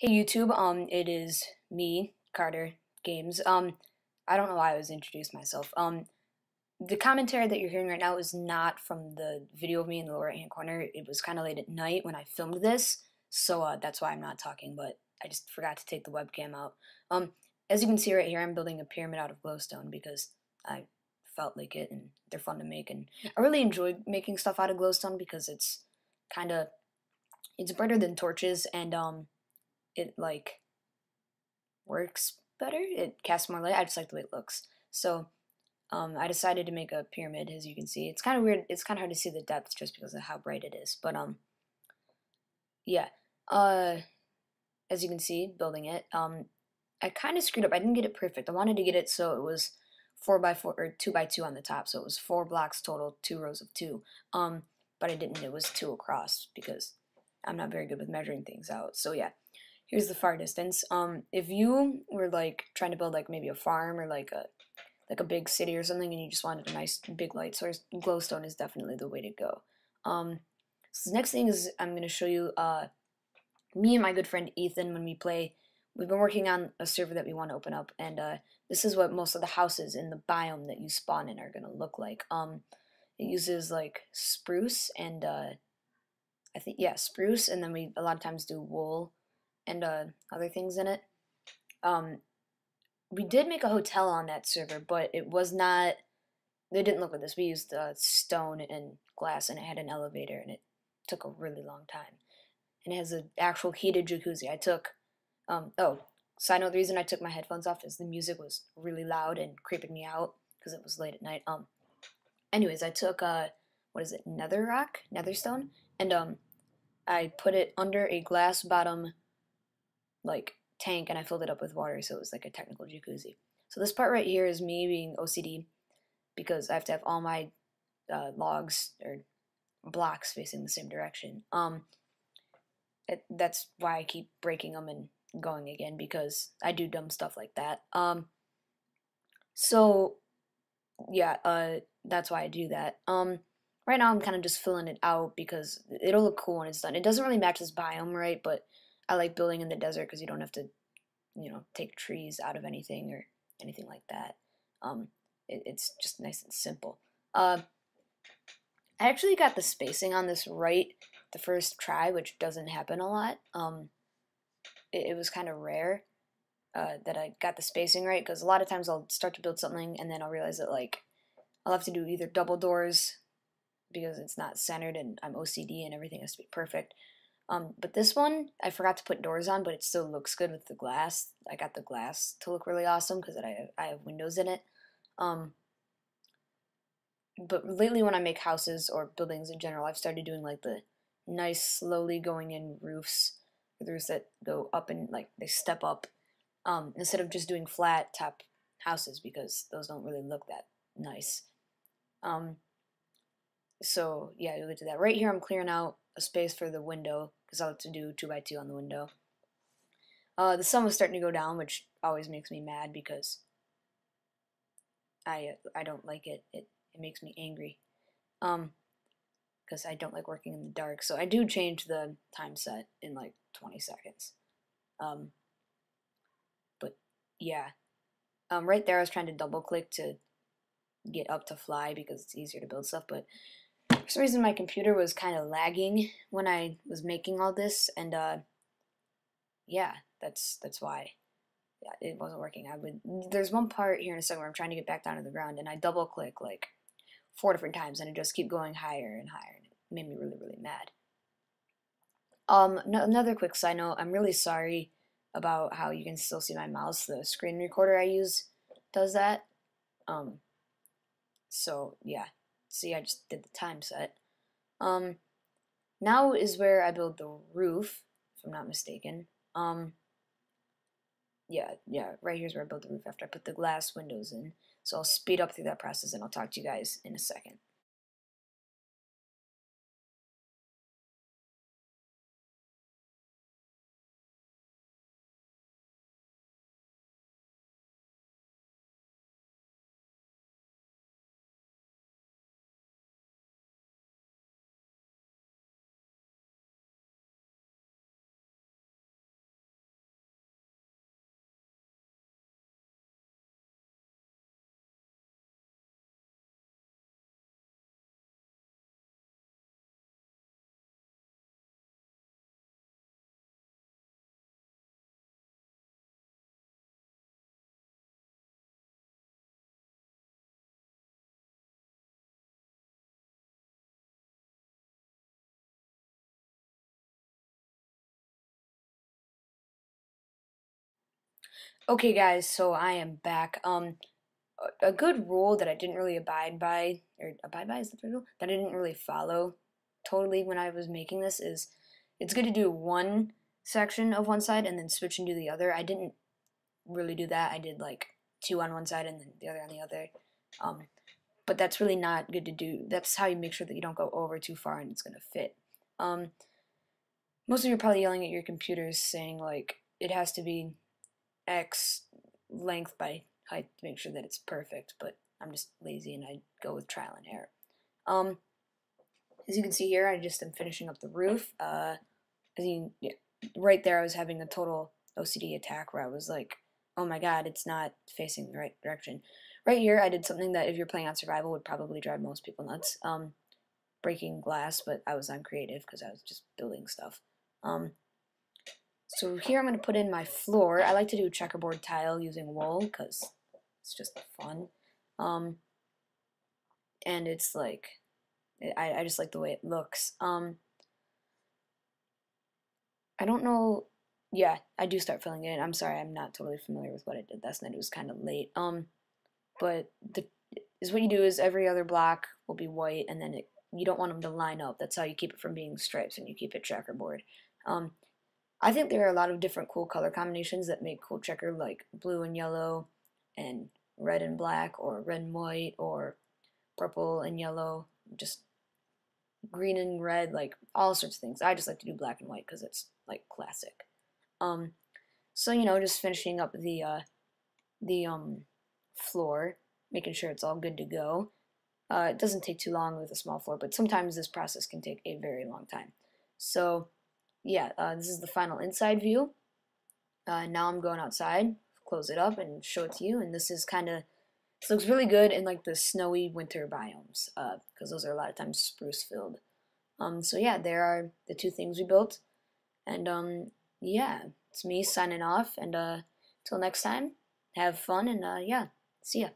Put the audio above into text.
Hey YouTube, it is me, Carter Games. I don't know why I was introduced myself. The commentary that you're hearing right now is not from the video of me in the lower right hand corner. It was kind of late at night when I filmed this, so that's why I'm not talking, but I just forgot to take the webcam out. Um, as you can see right here, I'm building a pyramid out of glowstone because I felt like it and they're fun to make, and I really enjoy making stuff out of glowstone because kind of, it's brighter than torches, and it like works better. It casts more light. I just like the way it looks. So I decided to make a pyramid, as you can see. It's kind of weird. It's kind of hard to see the depth just because of how bright it is. But yeah. Uh, as you can see, building it, I kind of screwed up. I didn't get it perfect. I wanted to get it so it was 4x4 or 2x2 on the top, so it was 4 blocks total, 2 rows of 2. But I didn't. It was 2 across because I'm not very good with measuring things out. So yeah, here's the far distance. If you were like trying to build like maybe a farm or like a big city or something, and you just wanted a nice big light source, glowstone is definitely the way to go. So the next thing is I'm gonna show you me and my good friend Ethan when we play. We've been working on a server that we want to open up, and this is what most of the houses in the biome that you spawn in are gonna look like. It uses like spruce and I think yeah spruce, and then we a lot of times do wool and other things in it. Um, we did make a hotel on that server, but it was not. They didn't look like this. We used stone and glass, and it had an elevator, and it took a really long time. And it has an actual heated jacuzzi. I took. Oh, side note: the reason I took my headphones off is the music was really loud and creeping me out because it was late at night. Anyways, I took what is it? Nether rock, netherstone, and I put it under a glass bottom like tank and I filled it up with water, so it was like a technical jacuzzi. So this part right here is me being OCD because I have to have all my logs or blocks facing the same direction. That's why I keep breaking them and going again because I do dumb stuff like that. So yeah, that's why I do that. Right now I'm kind of just filling it out because it'll look cool when it's done. It doesn't really match this biome, right? But I like building in the desert because you don't have to take trees out of anything or anything like that. Um, it's just nice and simple. I actually got the spacing on this right the first try, which doesn't happen a lot. It was kind of rare that I got the spacing right because a lot of times I'll start to build something and then I'll realize that like I'll have to do either double doors because it's not centered and I'm OCD and everything has to be perfect. But this one, I forgot to put doors on, but it still looks good with the glass. I got the glass to look really awesome because I have windows in it. Um, but lately when I make houses or buildings in general, I've started doing like the nice, slowly going in roofs, the roofs that go up and like they step up, instead of just doing flat top houses because those don't really look that nice. Um, so yeah, you look to that. Right here, I'm clearing out a space for the window because I'll have to do 2x2 on the window. The sun was starting to go down, which always makes me mad because I don't like it. It makes me angry. Um, because I don't like working in the dark. So I do change the time set in like 20 seconds. Um, but yeah, right there I was trying to double click to get up to fly because it's easier to build stuff. But for some reason my computer was kind of lagging when I was making all this, and yeah, that's why. Yeah, it wasn't working. There's one part here in a second where I'm trying to get back down to the ground and I double click like 4 different times and it just keep going higher and higher and it made me really really mad. No, another quick side note, I'm really sorry about how you can still see my mouse. The screen recorder I use does that. Um so yeah. See, I just did the time set. Um Now is where I build the roof, if I'm not mistaken. Yeah, right here's where I built the roof after I put the glass windows in. So I'll speed up through that process and I'll talk to you guys in a second. Okay, guys, so I am back. A good rule that I didn't really abide by, or abide by is the rule that I didn't really follow totally when I was making this is it's good to do one section of one side and then switch and do the other. I didn't really do that. I did like two on one side and then the other on the other. Um, but that's really not good to do. That's how you make sure that you don't go over too far and it's gonna fit. Um, Most of you are probably yelling at your computers saying like it has to be X length by height to make sure that it's perfect, but I'm just lazy and I go with trial and error. Um, as you can see here, I just am finishing up the roof. Yeah, right there I was having a total OCD attack where I was like, oh my god, it's not facing the right direction. Right here, I did something that if you're playing on survival would probably drive most people nuts. Breaking glass, but I was uncreative because I was just building stuff. So here I'm going to put in my floor. I like to do checkerboard tile using wool because it's just fun. And it's like, I just like the way it looks. I don't know. Yeah, I do start filling it in. I'm sorry, I'm not totally familiar with what I did last night. It was kind of late. But what you do is every other block will be white, and then you don't want them to line up. That's how you keep it from being stripes, and you keep it checkerboard. I think there are a lot of different cool color combinations that make cool checker, like blue and yellow, and red and black, or red and white, or purple and yellow, just green and red, like all sorts of things. I just like to do black and white because it's like classic. Um, so just finishing up the floor, making sure it's all good to go. It doesn't take too long with a small floor, but sometimes this process can take a very long time. So yeah, this is the final inside view. Now I'm going outside, close it up, and show it to you. And this looks really good in like the snowy winter biomes, because those are a lot of times spruce filled. So yeah, there are the two things we built, and yeah, it's me signing off. And till next time, have fun, and yeah, see ya.